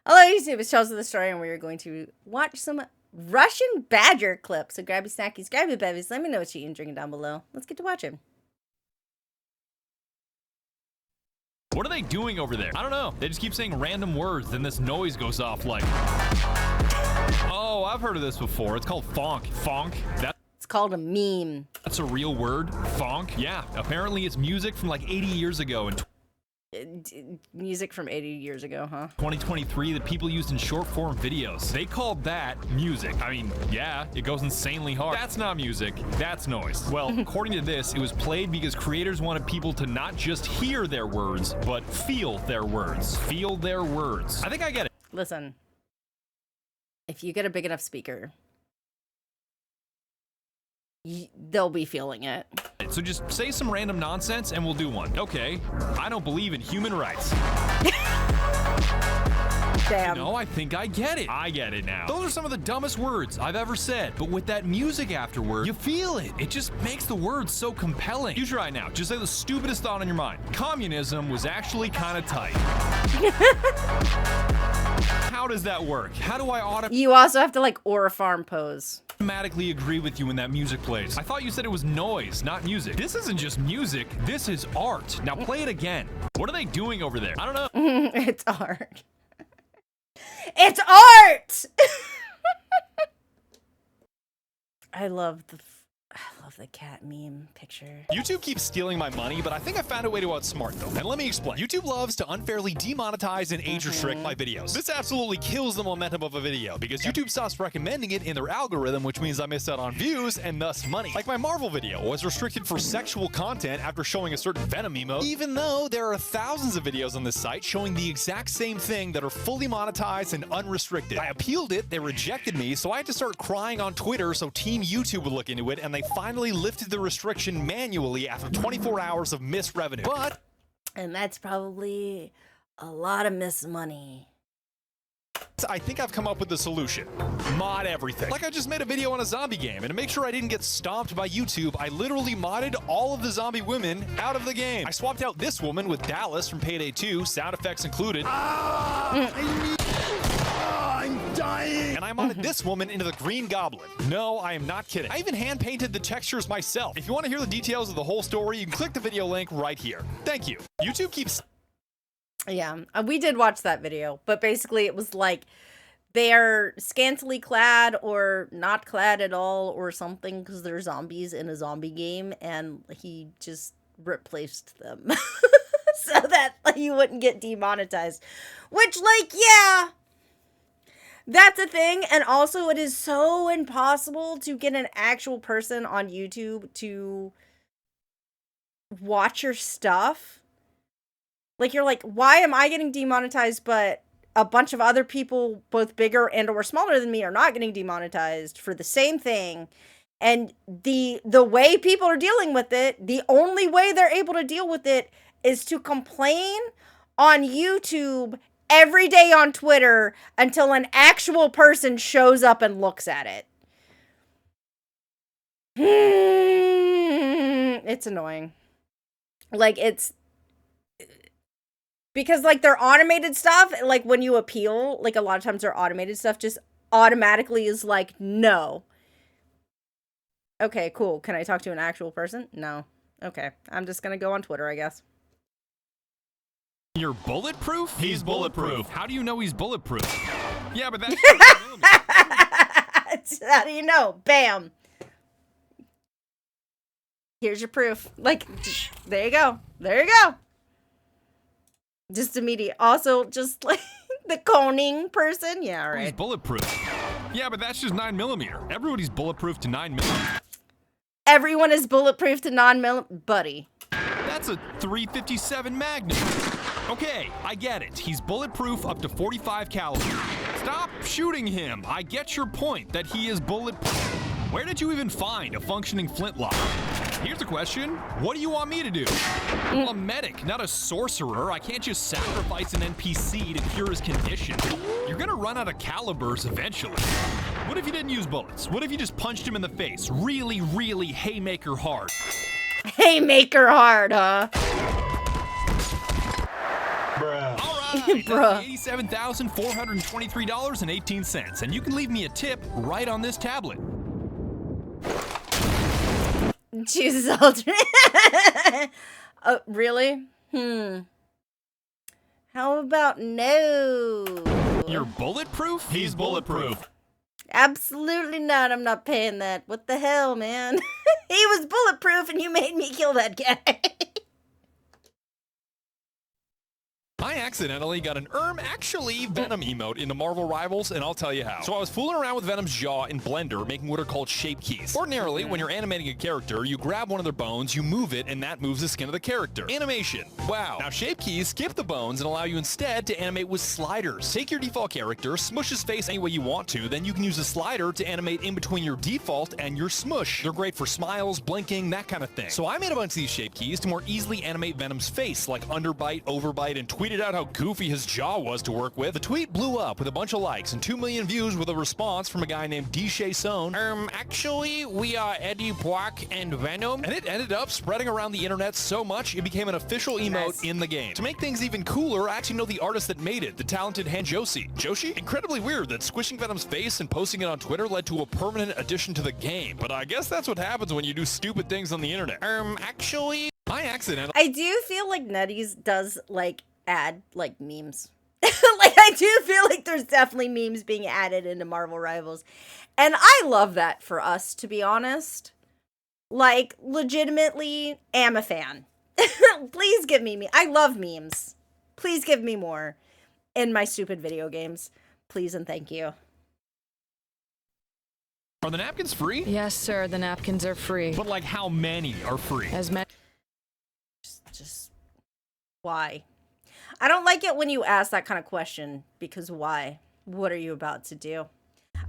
Hello YouTube, it's Chelsea the Story, and we are going to watch some Russian Badger clips. So grab your snackies, grab your bevies, let me know what you're eating and drinking down below. Let's get to watching. What are they doing over there? I don't know. They just keep saying random words, then this noise goes off like... Oh, I've heard of this before. It's called phonk. Phonk? It's called a meme. That's a real word? Phonk? Yeah, apparently it's music from like 80 years ago and Music from 80 years ago, huh? 2023 that people used in short form videos. They called that music. I mean, yeah, it goes insanely hard. That's not music, that's noise. Well, according to this, it was played because creators wanted people to not just hear their words, but feel their words. Feel their words. I think I get it. Listen, if you get a big enough speaker, they'll be feeling it. So just say some random nonsense and we'll do one. Okay, I don't believe in human rights. Damn. No, I think I get it. I get it now. Those are some of the dumbest words I've ever said, but with that music afterward, you feel it. It just makes the words so compelling. You try now. Just say the stupidest thought on your mind. Communism was actually kind of tight. How does that work? How do I You also have to like aura farm pose. Automatically agree with you when that music plays? I thought you said it was noise, not music. This isn't just music, this is art. Now play it again. What are they doing over there? I don't know. It's art. It's art! I love the cat meme picture. YouTube keeps stealing my money, but I think I found a way to outsmart them. And let me explain. YouTube loves to unfairly demonetize and age restrict my videos. This absolutely kills the momentum of a video because YouTube stops recommending it in their algorithm, which means I miss out on views and thus money. Like my Marvel video was restricted for sexual content after showing a certain Venom emote, even though there are thousands of videos on this site showing the exact same thing that are fully monetized and unrestricted. I appealed it, they rejected me, so I had to start crying on Twitter so Team YouTube would look into it, and they finally lifted the restriction manually after 24 hours of missed revenue. And that's probably a lot of missed money. I think I've come up with the solution. Mod everything. Like I just made a video on a zombie game, and to make sure I didn't get stomped by YouTube, I literally modded all of the zombie women out of the game. I swapped out this woman with Dallas from Payday 2, sound effects included. I'm dying! And I modded this woman into the Green Goblin. No, I am not kidding. I even hand-painted the textures myself. If you want to hear the details of the whole story, you can click the video link right here. Thank you. YouTube keeps... Yeah, we did watch that video, but basically it was like they're scantily clad or not clad at all or something because they're zombies in a zombie game, and he just replaced them so that you wouldn't get demonetized. Which, like, yeah, that's a thing. And also it is so impossible to get an actual person on YouTube to watch your stuff. Like, you're like, why am I getting demonetized, but a bunch of other people, both bigger and or smaller than me, are not getting demonetized for the same thing? And the way people are dealing with it, the only way they're able to deal with it is to complain on YouTube every day on Twitter until an actual person shows up and looks at it. It's annoying. Like, it's... Because, like, their automated stuff, like, when you appeal, like, a lot of times their automated stuff just automatically is like, no. Okay, cool. Can I talk to an actual person? No. Okay. I'm just gonna go on Twitter, I guess. You're bulletproof? He's bulletproof. How do you know he's bulletproof? Yeah, but that's... How do you know? Bam. Here's your proof. Like, there you go. There you go. Just immediate. Also, just like the coning person. Yeah, all right. He's bulletproof. Yeah, but that's just 9mm. Everybody's bulletproof to 9mm. Everyone is bulletproof to 9mm. Buddy. That's a 357 Magnum. Okay, I get it. He's bulletproof up to 45 caliber. Stop shooting him. I get your point that he is bulletproof. Where did you even find a functioning flintlock? Here's a question. What do you want me to do? I'm a medic, not a sorcerer. I can't just sacrifice an NPC to cure his condition. You're gonna run out of calibers eventually. What if you didn't use bullets? What if you just punched him in the face? Really, really haymaker hard. Haymaker hard, huh? Bruh. All right. Bruh. $87,423.18, and you can leave me a tip right on this tablet. Jesus alternate. Really? How about no? You're bulletproof? He's bulletproof. Absolutely not. I'm not paying that. What the hell, man? He was bulletproof and you made me kill that guy. I accidentally got an actually Venom emote into Marvel Rivals, and I'll tell you how. So I was fooling around with Venom's jaw in Blender, making what are called shape keys. Ordinarily, when you're animating a character, you grab one of their bones, you move it, and that moves the skin of the character. Animation. Wow. Now shape keys skip the bones and allow you instead to animate with sliders. Take your default character, smush his face any way you want to, then you can use a slider to animate in between your default and your smush. They're great for smiles, blinking, that kind of thing. So I made a bunch of these shape keys to more easily animate Venom's face, like underbite, overbite, and tweeted out how goofy his jaw was to work with. The tweet blew up with a bunch of likes and 2 million views with a response from a guy named DJ Sohn. Actually, we are Eddie Brock and Venom. And it ended up spreading around the internet so much, it became an official emote in the game. To make things even cooler, I actually know the artist that made it, the talented Hanjoshi. Joshi? Incredibly weird that squishing Venom's face and posting it on Twitter led to a permanent addition to the game. But I guess that's what happens when you do stupid things on the internet. Actually, I accidentally... I do feel like Nutties does, like, add, like, memes. Like, I do feel like there's definitely memes being added into Marvel Rivals. And I love that for us, to be honest. Like, legitimately am a fan. Please give me I love memes. Please give me more in my stupid video games. Please and thank you. Are the napkins free? Yes, sir, the napkins are free. But like how many are free? As many. Just why? I don't like it when you ask that kind of question, because why? What are you about to do?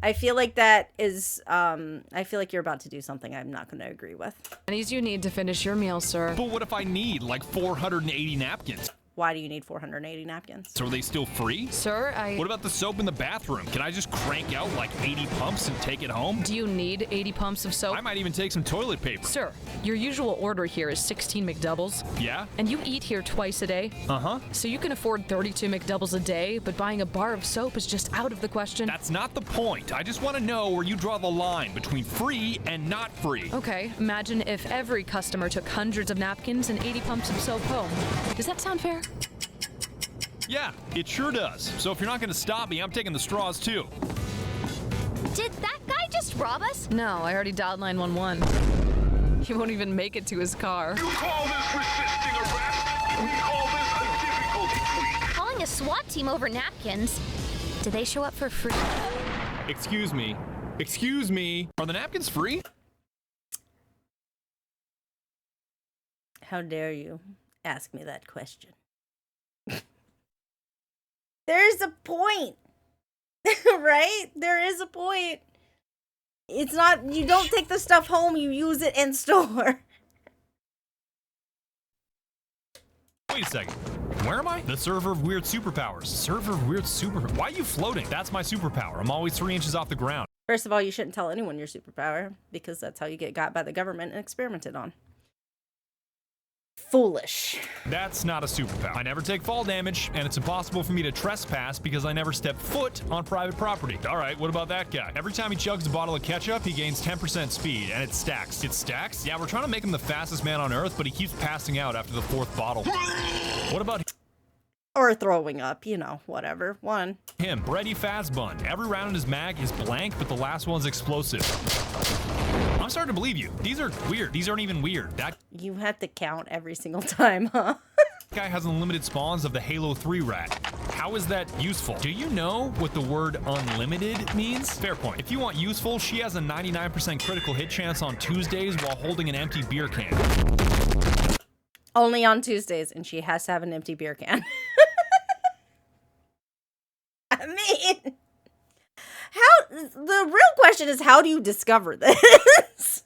I feel like that is, I feel like you're about to do something I'm not going to agree with. As you need to finish your meal, sir. But what if I need like 480 napkins? Why do you need 480 napkins? So are they still free? Sir, What about the soap in the bathroom? Can I just crank out like 80 pumps and take it home? Do you need 80 pumps of soap? I might even take some toilet paper. Sir, your usual order here is 16 McDoubles. Yeah? And you eat here twice a day. Uh-huh. So you can afford 32 McDoubles a day, but buying a bar of soap is just out of the question. That's not the point. I just want to know where you draw the line between free and not free. Okay, imagine if every customer took hundreds of napkins and 80 pumps of soap home. Does that sound fair? Yeah, it sure does. So if you're not going to stop me, I'm taking the straws too. Did that guy just rob us? No, I already dialed 911. He won't even make it to his car. You call this resisting arrest? We call this a difficulty tweak. Calling a SWAT team over napkins. Did they show up for free? Excuse me. Excuse me. Are the napkins free? How dare you ask me that question? There's a point, right? There is a point. It's not, you don't take the stuff home, you use it in store. Wait a second. Where am I? The server of weird superpowers. Server of weird superpowers. Why are you floating? That's my superpower. I'm always 3 inches off the ground. First of all, you shouldn't tell anyone your superpower, because that's how you get got by the government and experimented on. Foolish. That's not a superpower. I never take fall damage, and it's impossible for me to trespass because I never step foot on private property. All right, what about that guy? Every time he chugs a bottle of ketchup, he gains 10% speed, and it stacks. It stacks? Yeah, we're trying to make him the fastest man on Earth, but he keeps passing out after the 4th bottle. What about Or throwing up, you know, whatever. One. him? Brady Fazbun. Every round in his mag is blank, but the last one's explosive. I'm starting to believe you. These are weird. These aren't even weird. That You have to count every single time, huh? guy has unlimited spawns of the Halo 3 rat. How is that useful? Do you know what the word unlimited means? Fair point. If you want useful, she has a 99% critical hit chance on Tuesdays while holding an empty beer can. Only on Tuesdays, and she has to have an empty beer can. I mean, the real question is, how do you discover this?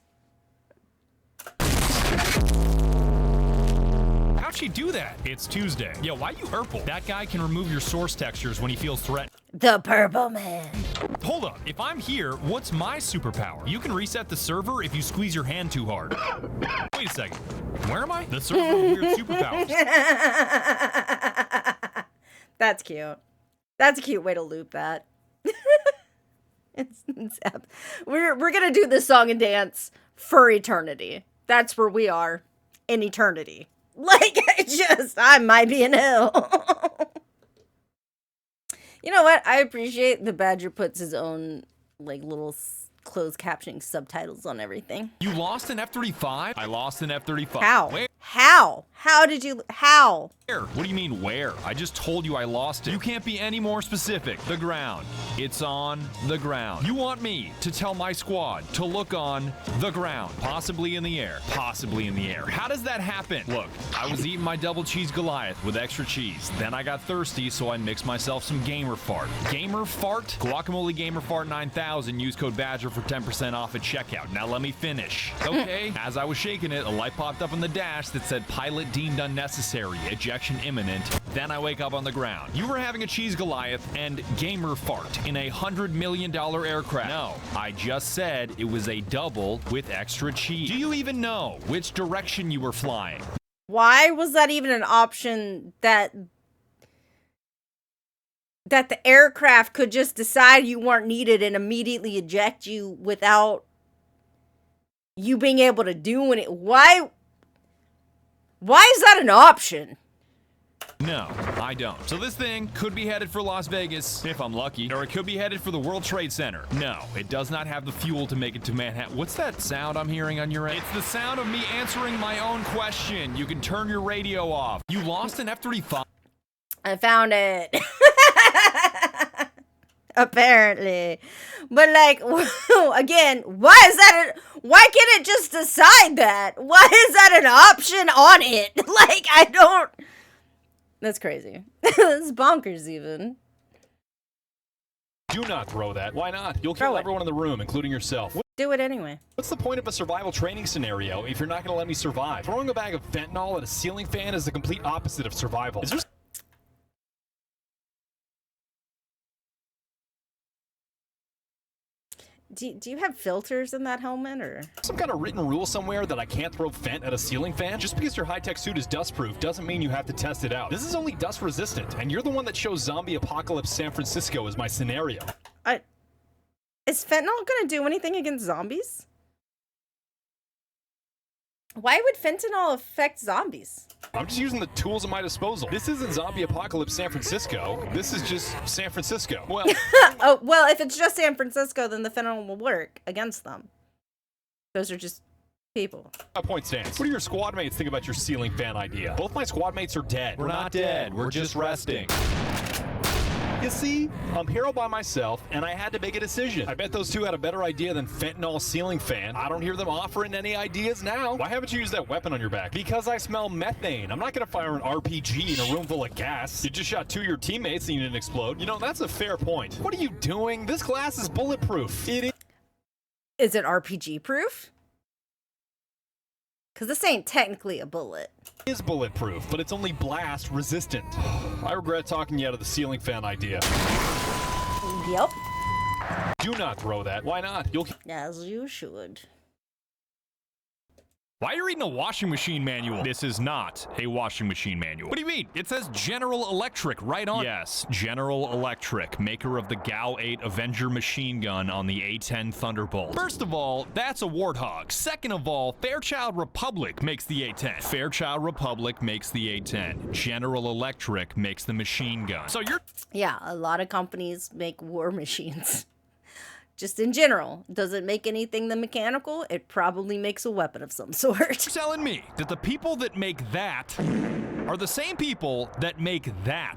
How'd she do that? It's Tuesday. Yeah, why you purple? That guy can remove your source textures when he feels threatened. The Purple Man. Hold up. If I'm here, what's my superpower? You can reset the server if you squeeze your hand too hard. Wait a second. Where am I? The server of weird superpowers. That's cute. That's a cute way to loop that. We're gonna do this song and dance for eternity. That's where we are in eternity. Like, I might be in hell. You know what? I appreciate the Badger puts his own, like, little closed captioning subtitles on everything. You lost an F-35? I lost an F-35. How? Where? How did you, how? What do you mean, where? I just told you I lost it. You can't be any more specific. The ground. It's on the ground. You want me to tell my squad to look on the ground. Possibly in the air. Possibly in the air. How does that happen? Look, I was eating my double cheese Goliath with extra cheese. Then I got thirsty, so I mixed myself some Gamer Fart. Gamer Fart? Guacamole Gamer Fart 9000. Use code BADGER for 10% off at checkout. Now let me finish. Okay? As I was shaking it, a light popped up on the dash that said pilot deemed unnecessary. Ejection imminent. Then I wake up on the ground. You were having a cheese Goliath and Gamer Fart in a $100 million aircraft. No, I just said it was a double with extra cheese. Do you even know which direction you were flying? Why was that even an option that the aircraft could just decide you weren't needed and immediately eject you without you being able to do it? Why is that an option? No, I don't. So this thing could be headed for Las Vegas, if I'm lucky, or it could be headed for the World Trade Center. No, it does not have the fuel to make it to Manhattan. What's that sound I'm hearing on your end? It's the sound of me answering my own question. You can turn your radio off. You lost an F-35? I found it. Apparently. But, like, again, why can't it just decide that? Why is that an option on it? Like, I don't... That's crazy. It's bonkers, even. Do not throw that. Why not? You'll Throw kill it. everyone in the room, including yourself. Do it anyway. What's the point of a survival training scenario if you're not going to let me survive? Throwing a bag of fentanyl at a ceiling fan is the complete opposite of survival. Is there Do you have filters in that helmet, or? some kind of written rule somewhere that I can't throw fent at a ceiling fan? Just because your high-tech suit is dust-proof doesn't mean you have to test it out. This is only dust-resistant, and you're the one that chose Zombie Apocalypse San Francisco as my scenario. Is fentanyl gonna do anything against zombies? Why would fentanyl affect zombies? I'm just using the tools at my disposal. This isn't Zombie Apocalypse San Francisco. This is just San Francisco. Well, Oh, well, if it's just San Francisco, then the fentanyl will work against them. Those are just people. my point stands. What do your squad mates think about your ceiling fan idea? Both my squad mates are dead. We're not dead. We're just resting. You see, I'm here all by myself, and I had to make a decision. I bet those two had a better idea than fentanyl ceiling fan. I don't hear them offering any ideas now. Why haven't you used that weapon on your back? Because I smell methane. I'm not gonna fire an RPG in a room full of gas. You just shot two of your teammates and you didn't explode. You know, that's a fair point. What are you doing? This glass is bulletproof. It Is it RPG proof? Because this ain't technically a bullet. is bulletproof, but it's only blast resistant. I regret talking you out of the ceiling fan idea. Yep. Do not throw that. Why not? You'll As you should. Why are you reading a washing machine manual? This is not a washing machine manual. What do you mean? It says General Electric right on. Yes, General Electric, maker of the GAU-8 Avenger machine gun on the A-10 Thunderbolt. First of all, that's a Warthog. Second of all, Fairchild Republic makes the A-10. Fairchild Republic makes the A-10. General Electric makes the machine gun. So you're Yeah, a lot of companies make war machines. Just in general. Does it make anything the mechanical? It probably makes a weapon of some sort. telling me that the people that make that are the same people that make that.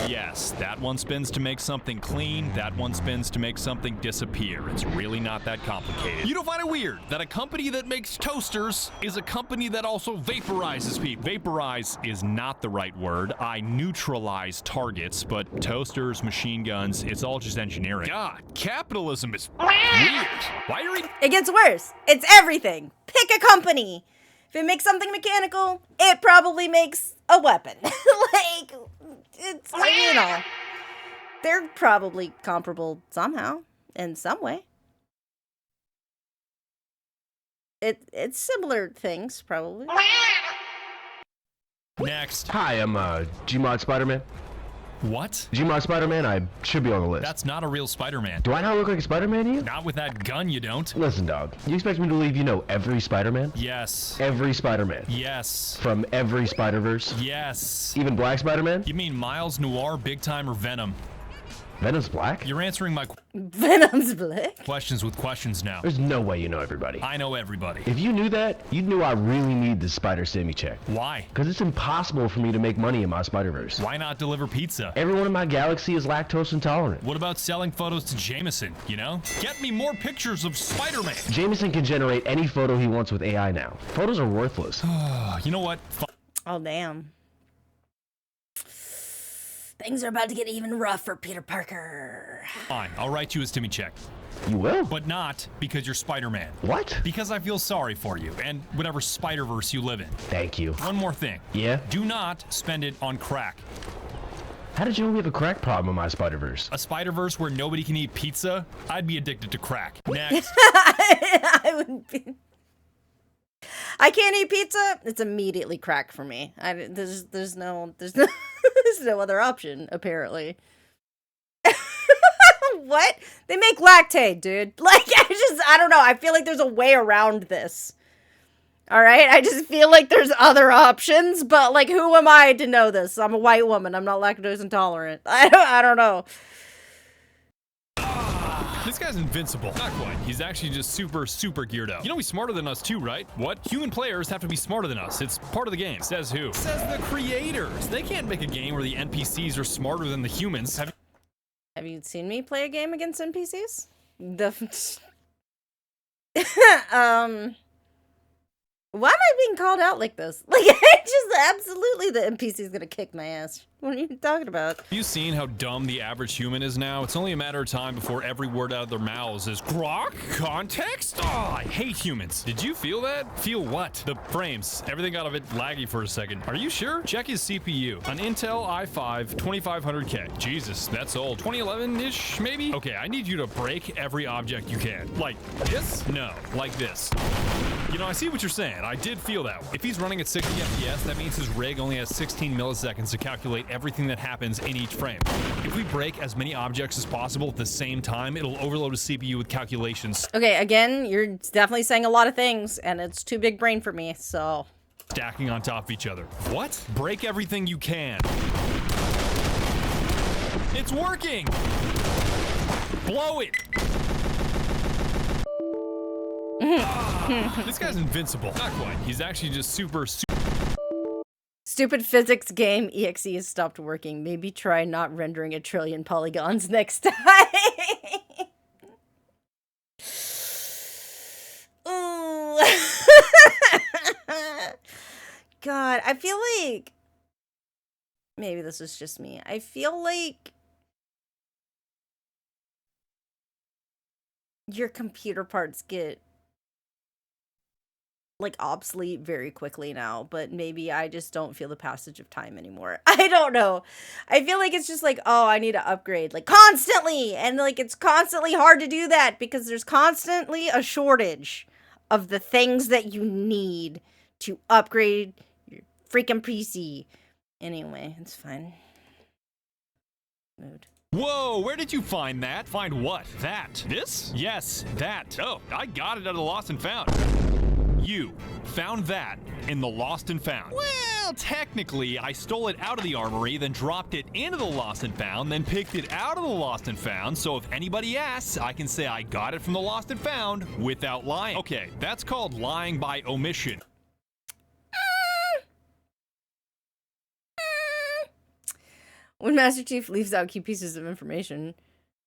Yes, that one spins to make something clean, that one spins to make something disappear. It's really not that complicated. You don't find it weird that a company that makes toasters is a company that also vaporizes people. Vaporize is not the right word. I neutralize targets, but toasters, machine guns, it's all just engineering. God, capitalism is weird. Why are you reading? It gets worse. It's everything. Pick a company. If it makes something mechanical, it probably makes a weapon. Like, it's, you know, they're probably comparable somehow, in some way. It's similar things, probably. Next. Hi, I'm Gmod Spider-Man. What? Gmod Spider-Man, I should be on the list. That's not a real Spider-Man. Do I not look like a Spider-Man to you? Not with that gun, you don't. Listen, dog. You expect me to believe you know every Spider-Man? Yes. Every Spider-Man. Yes. From every Spider-Verse? Yes. Even Black Spider-Man? You mean Miles, Noir, Big Time, or Venom? Venom's black? You're answering my Venom's black. questions with questions now. There's no way you know everybody. I know everybody. If you knew that, you knew I really need the Spider Simi check. Why? Because it's impossible for me to make money in my Spider-Verse. Why not deliver pizza? Everyone in my galaxy is lactose intolerant. What about selling photos to Jameson, you know? Get me more pictures of Spider-Man. Jameson can generate any photo he wants with AI now. Photos are worthless. You know what? Oh, damn. Things are about to get even rough for Peter Parker. Fine, I'll write you a stimmy check. You will? But not because you're Spider-Man. What? Because I feel sorry for you and whatever Spider-Verse you live in. Thank you. One more thing. Yeah? Do not spend it on crack. How did you know we have a crack problem in my Spider-Verse? A Spider-Verse where nobody can eat pizza? I'd be addicted to crack. Next. I would be. I can't eat pizza. It's immediately crack for me. There's no there's no other option apparently. What? They make lactate, dude. Like I don't know. I feel like there's a way around this. All right? I just feel like there's other options, but like who am I to know this? I'm a white woman. I'm not lactose intolerant. I don't know. This guy's invincible. Not quite. He's actually just super geared up. You know he's smarter than us too, right? What? Human players have to be smarter than us. It's part of the game. Says who? Says the creators. They can't make a game where the NPCs are smarter than the humans. Have you seen me play a game against NPCs? Why am I being called out like this? Like, absolutely the NPC's gonna kick my ass. What are you talking about? Have you seen how dumb the average human is now? It's only a matter of time before every word out of their mouths is grok? Context? Oh, I hate humans. Did you feel that? Feel what? The frames. Everything got a bit laggy for a second. Are you sure? Check his CPU. An Intel i5 2500K. Jesus, that's old. 2011-ish, maybe? Okay, I need you to break every object you can. Like this? No, like this. You know, I see what you're saying. I did feel that. If he's running at 60 FPS, that means his rig only has 16 milliseconds to calculate everything that happens in each frame. If we break as many objects as possible at the same time, it'll overload a CPU with calculations. Okay, again, you're definitely saying a lot of things, and it's too big brain for me, so... Stacking on top of each other. What? Break everything you can. It's working! Blow it! This guy's invincible. Not quite. He's actually just super. Stupid physics game exe has stopped working. Maybe try not rendering a trillion polygons next time. Ooh. God, I feel like maybe this is just me. I feel like your computer parts get like obsolete very quickly now, but maybe I just don't feel the passage of time anymore. I don't know. I feel like it's just like, oh, I need to upgrade like constantly, and like it's constantly hard to do that because there's constantly a shortage of the things that you need to upgrade your freaking PC. Anyway, it's fine. Mood. Whoa, where did you find that? Find what? That. This? Yes, that. Oh, I got it out of the Lost and Found. You found that in the Lost and Found. Well, technically, I stole it out of the armory, then dropped it into the Lost and Found, then picked it out of the Lost and Found, so if anybody asks, I can say I got it from the Lost and Found without lying. Okay, that's called lying by omission. When Master Chief leaves out key pieces of information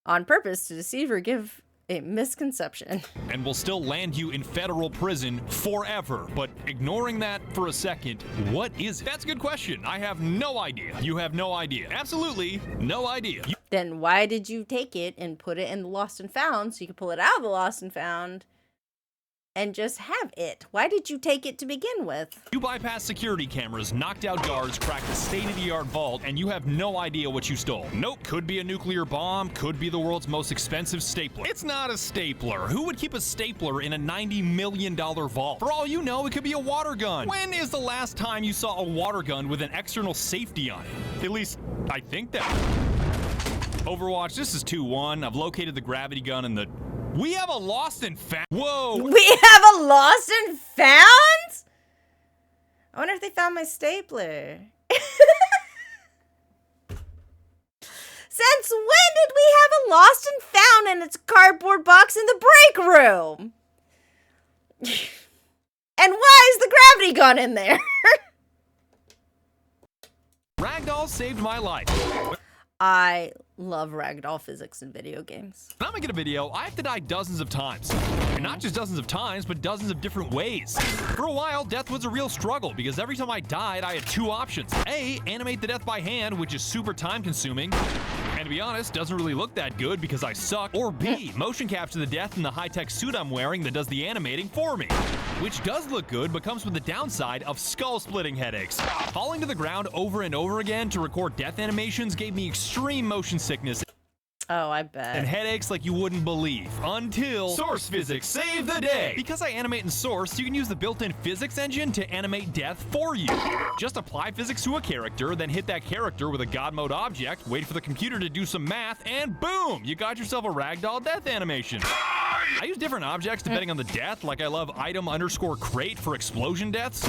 on purpose to deceive or give a misconception. And will still land you in federal prison forever. But ignoring that for a second, what is it? That's a good question. I have no idea. You have no idea. Absolutely no idea. Then why did you take it and put it in the Lost and Found so you could pull it out of the Lost and Found and just have it? Why did you take it to begin with? You bypassed security cameras, knocked out guards, cracked a state-of-the-art vault, and you have no idea what you stole. Nope, could be a nuclear bomb, could be the world's most expensive stapler. It's not a stapler. Who would keep a stapler in a $90 million vault? For all you know, it could be a water gun. When is the last time you saw a water gun with an external safety on it? At least, I think that. Overwatch, this is 2-1. I've located the gravity gun and the... We have a lost and found... Whoa! We have a lost and found? I wonder if they found my stapler. Since when did we have a lost and found in its cardboard box in the break room? And why is the gravity gun in there? Ragdolls saved my life. I love ragdoll physics in video games. When I'm making a video, I have to die dozens of times. And not just dozens of times, but dozens of different ways. For a while, death was a real struggle because every time I died, I had two options. A, animate the death by hand, which is super time consuming. And to be honest, doesn't really look that good because I suck. Or B, motion capture the death in the high-tech suit I'm wearing that does the animating for me. Which does look good, but comes with the downside of skull-splitting headaches. Falling to the ground over and over again to record death animations gave me extreme motion sickness Oh, I bet. and headaches like you wouldn't believe. Until Source Physics saved the day! Because I animate in Source, you can use the built-in physics engine to animate death for you. Just apply physics to a character, then hit that character with a God mode object, wait for the computer to do some math, and boom! You got yourself a ragdoll death animation. I use different objects depending on the death, like I love item_crate for explosion deaths.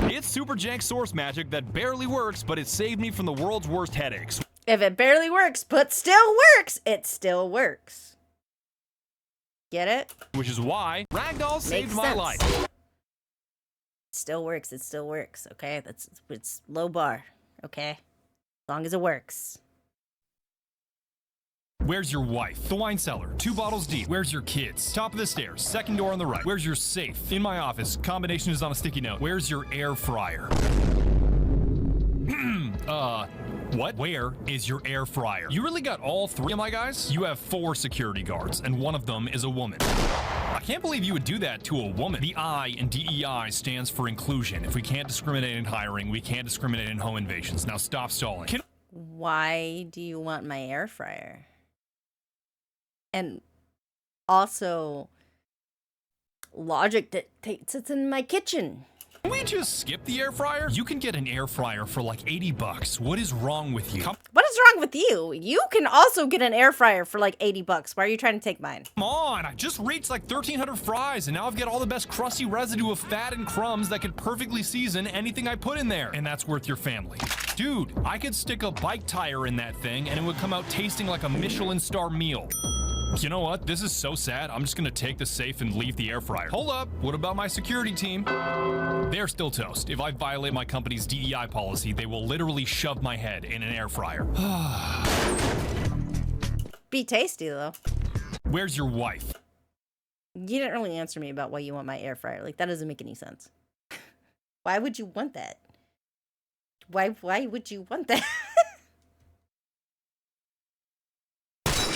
It's super jank source magic that barely works, but it saved me from the world's worst headaches. If it barely works, but still works, it still works. Get it? Which is why Ragdoll saved my life. Still works, it still works, okay? It's low bar, okay? As long as it works. Where's your wife? The wine cellar, 2 bottles deep. Where's your kids? Top of the stairs, second door on the right. Where's your safe? In my office, combination is on a sticky note. Where's your air fryer? What? Where is your air fryer? You really got all 3 of my guys? You have 4 security guards, and one of them is a woman. I can't believe you would do that to a woman. The I in DEI stands for inclusion. If we can't discriminate in hiring, we can't discriminate in home invasions. Now stop stalling. Why do you want my air fryer? And also, logic dictates it's in my kitchen. Can we just skip the air fryer? You can get an air fryer for like $80. What is wrong with you? What is wrong with you? You can also get an air fryer for like $80. Why are you trying to take mine? Come on, I just reached like 1,300 fries, and now I've got all the best crusty residue of fat and crumbs that could perfectly season anything I put in there, and that's worth your family. Dude, I could stick a bike tire in that thing, and it would come out tasting like a Michelin star meal. You know what? This is so sad. I'm just gonna take the safe and leave the air fryer. Hold up. What about my security team? They're still toast. If I violate my company's DEI policy, they will literally shove my head in an air fryer. Be tasty, though. Where's your wife? You didn't really answer me about why you want my air fryer. Like, that doesn't make any sense. Why would you want that? Why would you want that?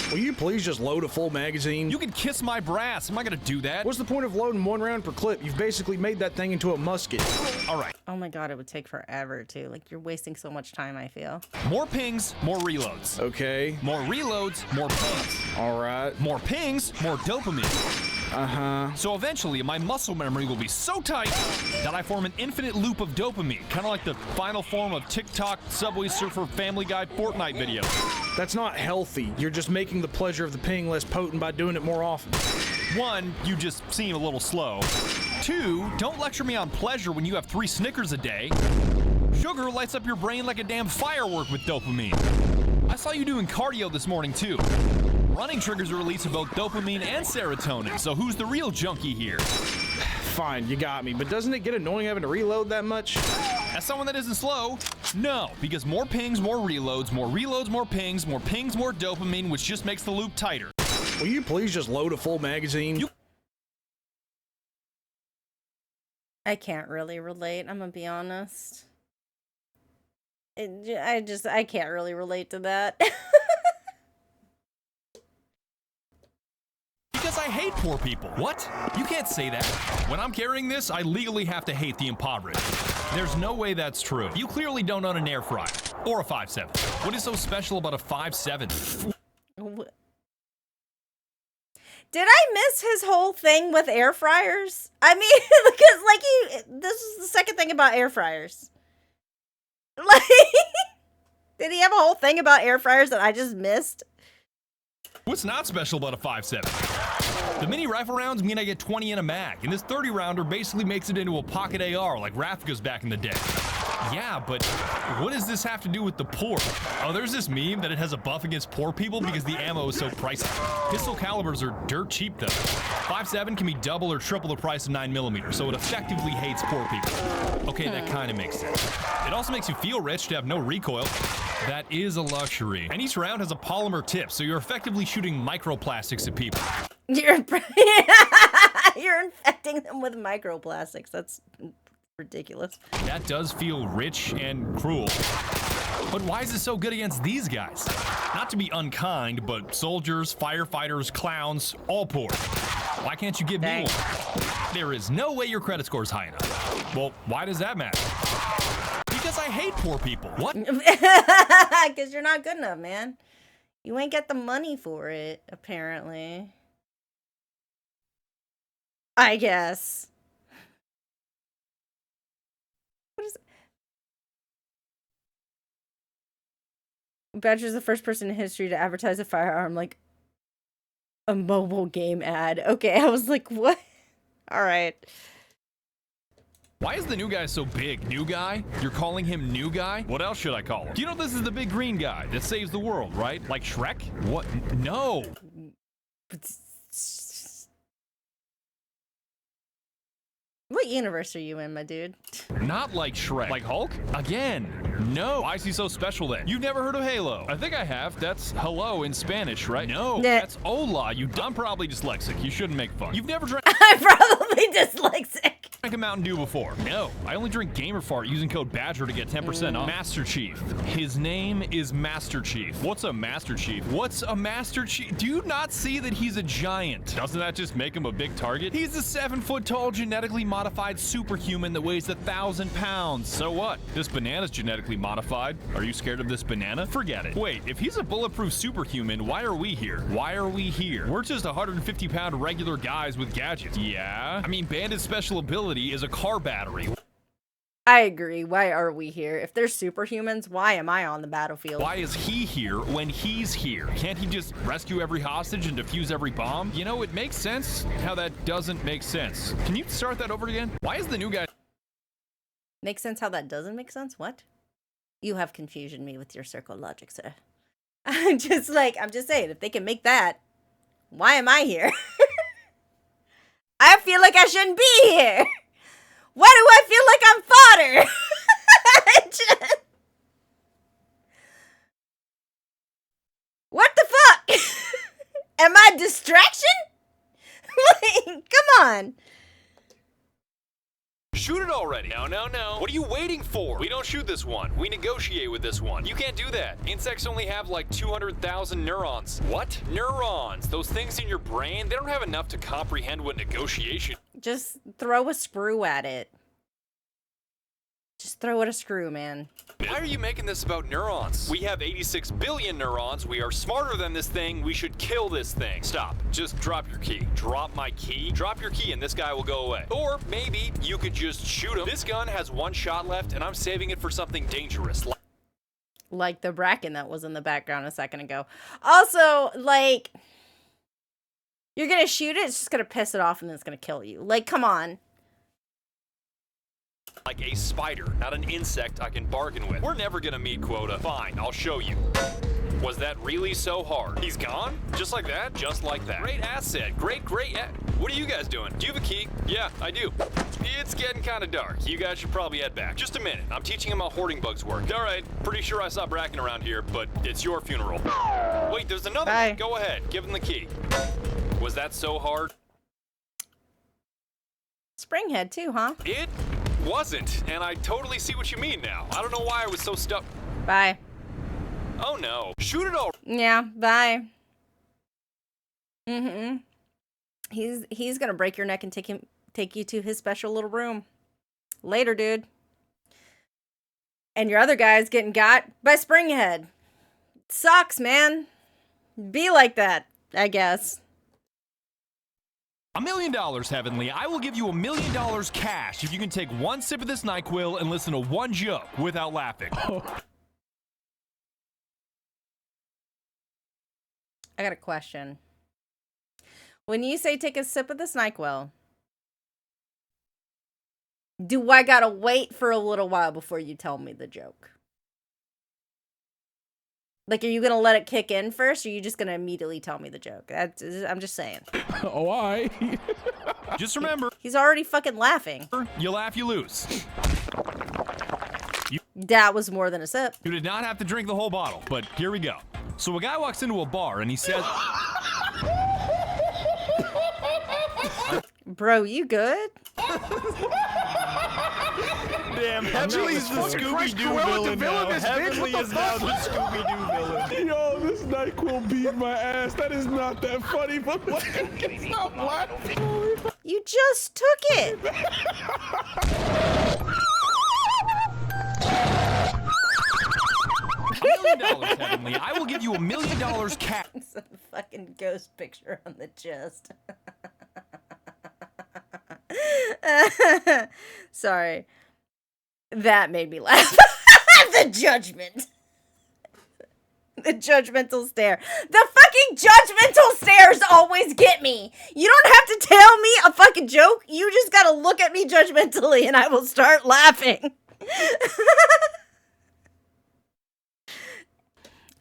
Will you please just load a full magazine? You can kiss my brass. I'm not gonna do that. What's the point of loading 1 round per clip? You've basically made that thing into a musket. All right. Oh my god, it would take forever, too. Like, you're wasting so much time, I feel. More pings, more reloads. Okay. More reloads, more pings. All right. More pings, more dopamine. Uh-huh. So eventually, my muscle memory will be so tight that I form an infinite loop of dopamine, kind of like the final form of TikTok, Subway Surfer, Family Guy, Fortnite videos. That's not healthy. You're just making the pleasure of the ping less potent by doing it more often. 1, you just seem a little slow. 2, don't lecture me on pleasure when you have 3 Snickers a day. Sugar lights up your brain like a damn firework with dopamine. I saw you doing cardio this morning, too. Running triggers a release of both dopamine and serotonin, so who's the real junkie here? Fine, you got me, but doesn't it get annoying having to reload that much? As someone that isn't slow, no, because more pings, more reloads, more reloads, more pings, more dopamine, which just makes the loop tighter. Will you please just load a full magazine? I can't really relate, I'm gonna be honest. I can't really relate to that. Because Because I hate poor people. What? You can't say that. When I'm carrying this, I legally have to hate the impoverished. There's no way that's true. You clearly don't own an air fryer. Or a 5.7. What is so special about a 5.7? Did I miss his whole thing with air fryers? I mean, because like this is the second thing about air fryers. Like, did he have a whole thing about air fryers that I just missed? What's not special about a 5.7? The mini rifle rounds mean I get 20 in a mag, and this 30 rounder basically makes it into a pocket AR like Rafka's back in the day. Yeah, but what does this have to do with the poor? Oh, there's this meme that it has a buff against poor people because the ammo is so pricey. Pistol calibers are dirt cheap though. 5.7 can be double or triple the price of 9mm, so it effectively hates poor people. Okay, that kind of makes sense. It also makes you feel rich to have no recoil. That is a luxury. And each round has a polymer tip, so you're effectively shooting microplastics at people. You're infecting them with microplastics. That's ridiculous. That does feel rich and cruel. But why is it so good against these guys? Not to be unkind, but soldiers, firefighters, clowns, all poor. Why can't you give me one? There is no way your credit score is high enough. Well, why does that matter? Because I hate poor people. What? Because you're not good enough, man. You ain't get the money for it, apparently. I guess. What is it? Badger's the first person in history to advertise a firearm like a mobile game ad. Okay, I was like, what? All right. Why is the new guy so big? New guy? You're calling him new guy? What else should I call him? Do you know this is the big green guy that saves the world, right? Like Shrek? What? No. What universe are you in, my dude? Not like Shrek. Like Hulk? Again, no. Why is he so special then? You've never heard of Halo? I think I have. That's hello in Spanish, right? No, that's hola. I'm probably dyslexic. You shouldn't make fun. You've never drank I'm probably dyslexic. a Mountain Dew before? No. I only drink Gamer Fart using code BADGER to get 10% off. Master Chief. His name is Master Chief. What's a Master Chief? What's a Master Chief? Do you not see that he's a giant? Doesn't that just make him a big target? He's a 7-foot-tall, genetically modified superhuman that weighs 1,000 pounds. So what? This banana's genetically modified. Are you scared of this banana? Forget it. Wait, if he's a bulletproof superhuman, why are we here? Why are we here? We're just 150-pound regular guys with gadgets. Yeah? I mean, Bandit's special ability is a car battery. I agree. Why are we here? If they're superhumans, why am I on the battlefield? Why is he here when he's here? Can't he just rescue every hostage and defuse every bomb? You know, it makes sense how that doesn't make sense. Can you start that over again? Why is the new guy... Makes sense how that doesn't make sense? What? You have confusion me with your circle logic, sir. I'm just saying, if they can make that, why am I here? I feel like I shouldn't be here. Why do I feel like I'm fodder? What the fuck? Am I a distraction? Like, come on. Shoot it already. No. What are you waiting for? We don't shoot this one. We negotiate with this one. You can't do that. Insects only have like 200,000 neurons. What? Neurons. Those things in your brain, they don't have enough to comprehend what negotiation. Just throw a screw at it. Just throw it a screw, man. Why are you making this about neurons? We have 86 billion neurons. We are smarter than this thing. We should kill this thing. Stop. Just drop your key. Drop my key. Drop your key and this guy will go away. Or maybe you could just shoot him. This gun has one shot left and I'm saving it for something dangerous. Like the bracken that was in the background a second ago. Also, like, you're gonna shoot it, it's just gonna piss it off and then it's gonna kill you. Like, come on. Like a spider, not an insect I can bargain with. We're never gonna meet quota. Fine, I'll show you. Was that really so hard? He's gone? Just like that? Just like that. Great asset. Great. What are you guys doing? Do you have a key? Yeah, I do. It's getting kind of dark. You guys should probably head back. Just a minute. I'm teaching him how hoarding bugs work. All right. Pretty sure I saw Bracken around here, but it's your funeral. Wait, there's another one. Go ahead. Give him the key. Was that so hard? Springhead too, huh? It wasn't, and I totally see what you mean now. I don't know why I was so stuck. Bye. Oh no. Shoot it all. Yeah, bye. He's gonna break your neck and take you to his special little room. Later, dude. And your other guy's getting got by Springhead. Sucks, man. Be like that, I guess. $1 million, Heavenly. I will give you $1 million cash if you can take one sip of this NyQuil and listen to one joke without laughing. I got a question. When you say take a sip of this NyQuil, do I gotta wait for a little while before you tell me the joke? Like, are you gonna let it kick in first, or are you just gonna immediately tell me the joke? I'm just saying. Oh, I. Just remember, He's already fucking laughing. you laugh, you lose. That was more than a sip. You did not have to drink the whole bottle, but here we go. So a guy walks into a bar and he says, Bro, you good? Damn, Heavenly's the Scooby-Doo villain now. Heavenly is now the Scooby-Doo villain. Yo, this NyQuil beat my ass. That is not that funny, but stop laughing. You just took it. $1 million, Heavenly. I will give you $1 million cash. Some fucking ghost picture on the chest. Sorry. That made me laugh. The judgment. The judgmental stare. The fucking judgmental stares always get me. You don't have to tell me a fucking joke. You just gotta look at me judgmentally and I will start laughing.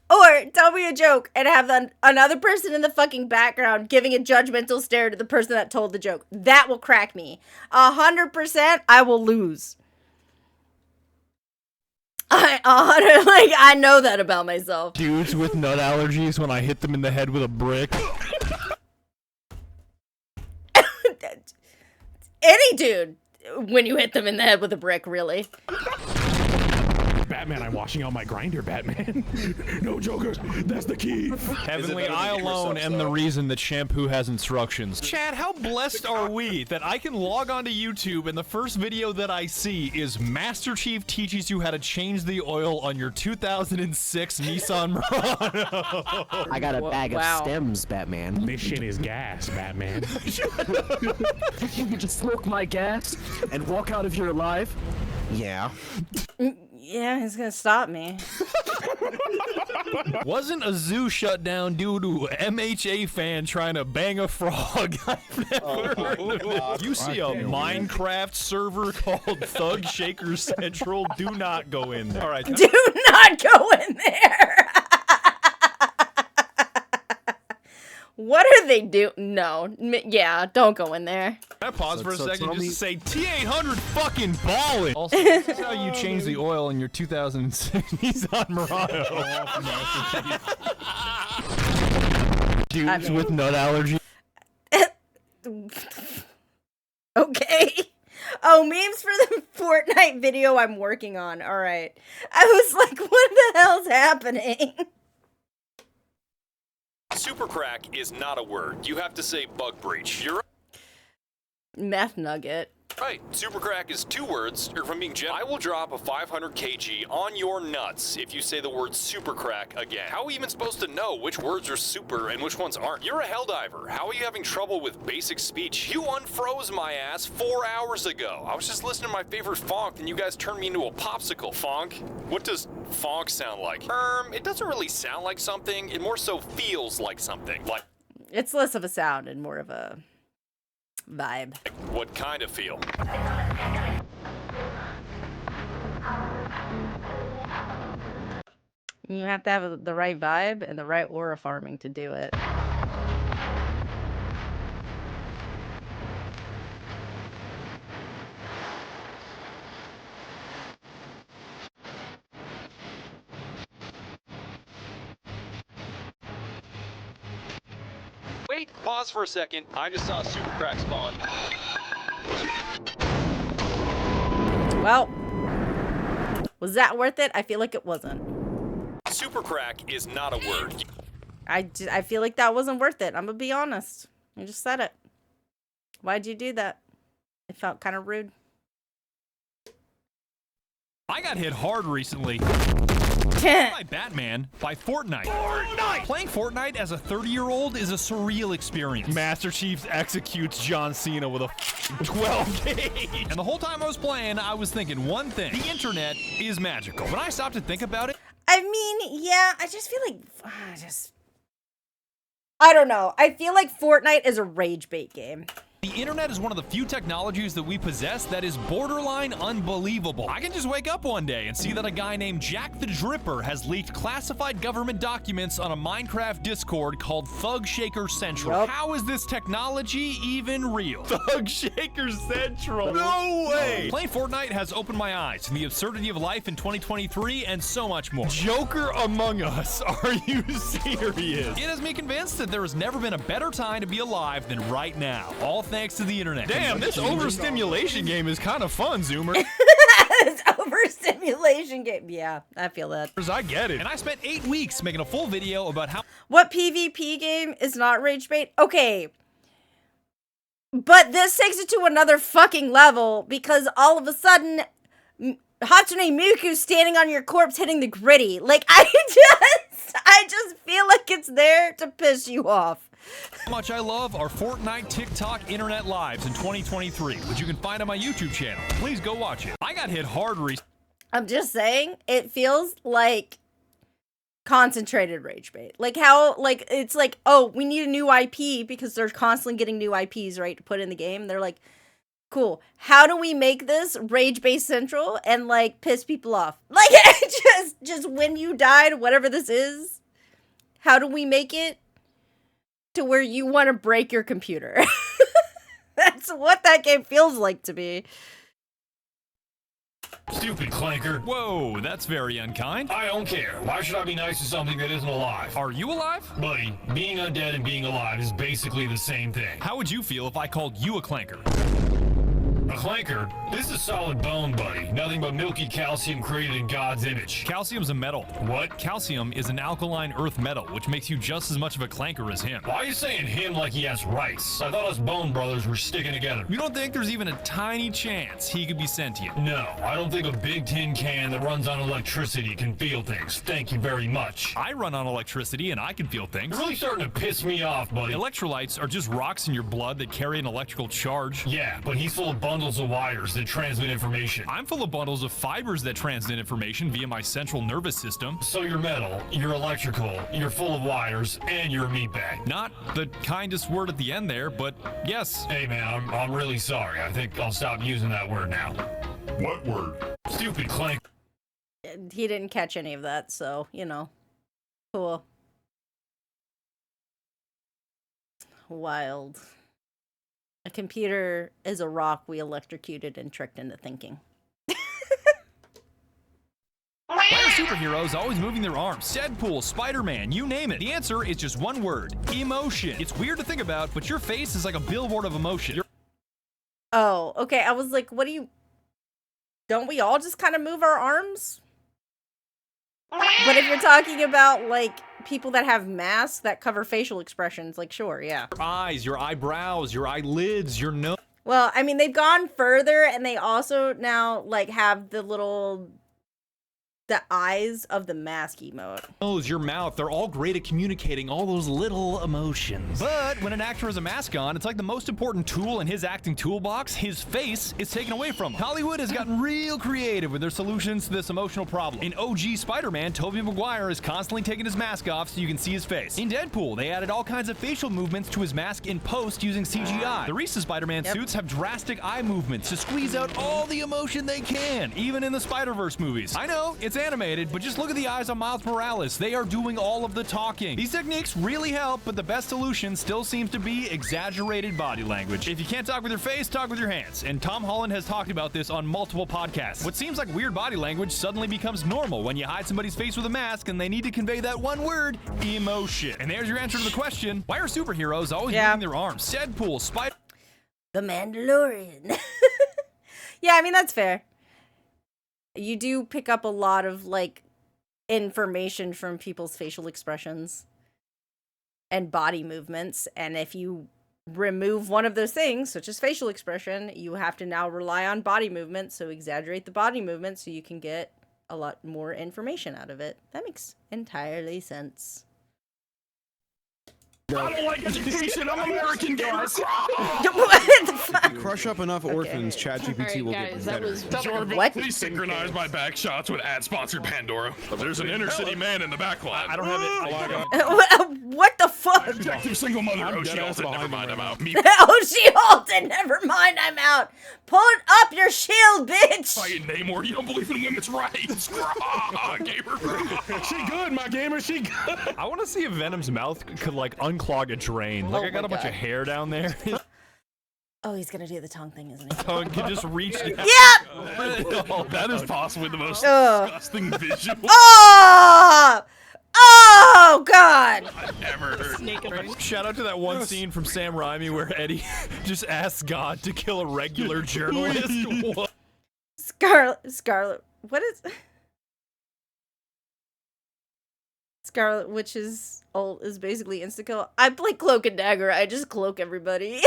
Or tell me a joke and have another person in the fucking background giving a judgmental stare to the person that told the joke. That will crack me. 100% I will lose. I know that about myself. Dudes with nut allergies when I hit them in the head with a brick. Any dude when you hit them in the head with a brick, really. Batman, I'm washing out my grinder, Batman. No jokers, that's the key. Heavenly, I alone am the reason that shampoo has instructions. Chad, how blessed are we that I can log onto YouTube and the first video that I see is Master Chief teaches you how to change the oil on your 2006 Nissan Murano. I got a bag of stems, Batman. This shit is gas, Batman. You can just smoke my gas and walk out if you're alive? Yeah. Yeah, he's gonna stop me. Wasn't a zoo shut down due to MHA fan trying to bang a frog? I've never heard of it. You see a Minecraft server called Thug Shaker Central? Do not go in there. All right. Do not go in there. What are they doing? No. Yeah, don't go in there. Can I pause for a second just to say T800 fucking ballin'. Also, this is how you change the oil in your 2006 Nissan Murano. Dudes with nut allergy. Okay. Oh, memes for the Fortnite video I'm working on. All right. I was like, what the hell's happening? Super crack is not a word. You have to say bug breach. You're Meth nugget. right. Super crack is 2 words. Or from being I will drop a 500 kg on your nuts if you say the word super crack again. How are we even supposed to know which words are super and which ones aren't? You're a helldiver. How are you having trouble with basic speech? You unfroze my ass 4 hours ago. I was just listening to my favorite phonk and you guys turned me into a popsicle. Phonk? What does phonk sound like? It doesn't really sound like something. It more so feels like something. Like It's less of a sound and more of a vibe. what kind of feel? You have to have the right vibe and the right aura farming to do it. Wait, pause for a second. I just saw a super crack spawn. Well, was that worth it? I feel like it wasn't. Super crack is not a word. I feel like that wasn't worth it. I'm gonna be honest. I just said it. Why'd you do that? It felt kind of rude. I got hit hard recently by Batman by Fortnite. Playing Fortnite as a 30-year-old is a surreal experience. Master Chief executes John Cena with a 12 gauge. And the whole time I was playing, I was thinking one thing. The internet is magical. When I stopped to think about it, I mean, yeah, I just feel like, I don't know. I feel like Fortnite is a rage bait game. the internet is one of the few technologies that we possess that is borderline unbelievable. I can just wake up one day and see that a guy named Jack the Dripper has leaked classified government documents on a Minecraft Discord called Thug Shaker Central. Yep. How is this technology even real? Thug Shaker Central. No way! Playing Fortnite has opened my eyes to the absurdity of life in 2023 and so much more. Joker Among Us. Are you serious? It has me convinced that there has never been a better time to be alive than right now. All thanks to the internet. Damn, this overstimulation game is kind of fun, Zoomer. This overstimulation game. Yeah, I feel that. I get it. And I spent 8 weeks making a full video about how What PvP game is not rage bait? Okay. But this takes it to another fucking level because all of a sudden Hatsune Miku's standing on your corpse hitting the gritty. Like I just feel like it's there to piss you off. how much I love our Fortnite TikTok internet lives in 2023, which you can find on my YouTube channel. Please go watch it. I got hit hard recently. I'm just saying, it feels like concentrated rage bait. Like how, like, it's like, oh, we need a new IP because they're constantly getting new IPs, right, to put in the game. They're like, cool, how do we make this rage bait central and, like, piss people off? Like, just when you died, whatever this is, how do we make it to where you want to break your computer? That's what that game feels like to me. Stupid clanker. Whoa, that's very unkind. I don't care. Why should I be nice to something that isn't alive? Are you alive? Buddy, being undead and being alive is basically the same thing. How would you feel if I called you a clanker? A clanker? This is solid bone, buddy. Nothing but milky calcium created in God's image. Calcium's a metal. What? Calcium is an alkaline earth metal, which makes you just as much of a clanker as him. Why are you saying him like he has rights? I thought us bone brothers were sticking together. You don't think there's even a tiny chance he could be sentient? No, I don't think a big tin can that runs on electricity can feel things. Thank you very much. I run on electricity and I can feel things. You're really starting to piss me off, buddy. Electrolytes are just rocks in your blood that carry an electrical charge. Yeah, but he's full of bundles of wires that transmit information. I'm full of bundles of fibers that transmit information via my central nervous system. So you're metal, you're electrical, you're full of wires, and you're a meatbag. Not the kindest word at the end there, but yes. Hey man, I'm really sorry. I think I'll stop using that word now. What word? Stupid clank. He didn't catch any of that, so, you know. Cool. Wild. A computer is a rock we electrocuted and tricked into thinking. Why are superheroes always moving their arms? Deadpool, Spider-Man, you name it. The answer is just one word: emotion. It's weird to think about, but your face is like a billboard of emotion. Oh, okay. I was like, what do you... Don't we all just kind of move our arms? But if you're talking about, like, people that have masks that cover facial expressions, like, sure, yeah. Your eyes, your eyebrows, your eyelids, your nose. Well, I mean, they've gone further, and they also now, like, have the eyes of the mask emote. Your mouth, they're all great at communicating all those little emotions. But when an actor has a mask on, it's like the most important tool in his acting toolbox, his face, is taken away from him. Hollywood has gotten real creative with their solutions to this emotional problem. In OG Spider-Man, Tobey Maguire is constantly taking his mask off so you can see his face. In Deadpool, they added all kinds of facial movements to his mask in post using CGI. The recent Spider-Man suits have drastic eye movements to squeeze out all the emotion they can, even in the Spider-Verse movies. I know, it's animated, but just look at the eyes on Miles Morales. They are doing all of the talking. These techniques really help, but the best solution still seems to be exaggerated body language. If you can't talk with your face, talk with your hands. And Tom Holland has talked about this on multiple podcasts. What seems like weird body language suddenly becomes normal when you hide somebody's face with a mask and they need to convey that one word: emotion. And there's your answer to the question: why are superheroes always moving their arms? Deadpool, Spider... The Mandalorian. Yeah, I mean, that's fair. You do pick up a lot of, like, information from people's facial expressions and body movements, and if you remove one of those things, such as facial expression, you have to now rely on body movement. So exaggerate the body movement so you can get a lot more information out of it. That makes entirely sense. I don't like education. I'm American gamer. What the fuck? Crush up enough orphans, ChatGPT will get better. Jorvin, What? please synchronize my back shots with ad-sponsored Pandora. There's an inner-city man in the back line. I don't have it. What the fuck? Objective single mother. Oh, she halted. Never mind, I'm out. Me Oh, she halted. Never mind, I'm out. Pull up your shield, bitch. fighting Namor. You don't believe in women's rights. Gamer. She good, my gamer. She good. I want to see if Venom's mouth could like unclog a drain. Like Oh I got my a bunch God. of hair down there. Oh, he's gonna do the tongue thing, isn't he? Tongue could just reach down. Yep. Oh, that is possibly the most Ugh. disgusting visual Oh! Oh, God. I've ever heard. Shout out to that one scene from Sam Raimi where Eddie just asks God to kill a regular journalist. What? Scarlet, what is... Scarlet Witch is basically insta-kill. I play Cloak and Dagger. I just cloak everybody.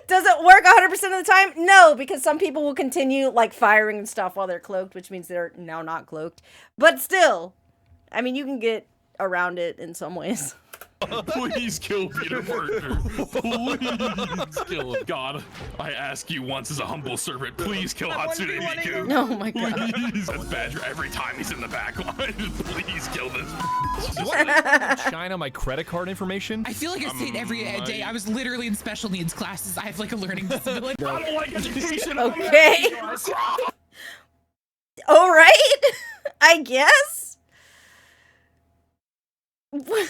Does it work 100% of the time? No, because some people will continue, like, firing and stuff while they're cloaked, which means they're now not cloaked. But still, I mean, you can get around it in some ways. Please kill Peter Parker. Please kill him. God, I ask you once as a humble servant, please kill Hatsune Miku. Oh my God. Please. That's Badger every time he's in the back line. Please kill this. China my credit card information? I feel like I say it every day. I was literally in special needs classes. I have like a learning disability. I don't like education. Okay. All right. I guess. What?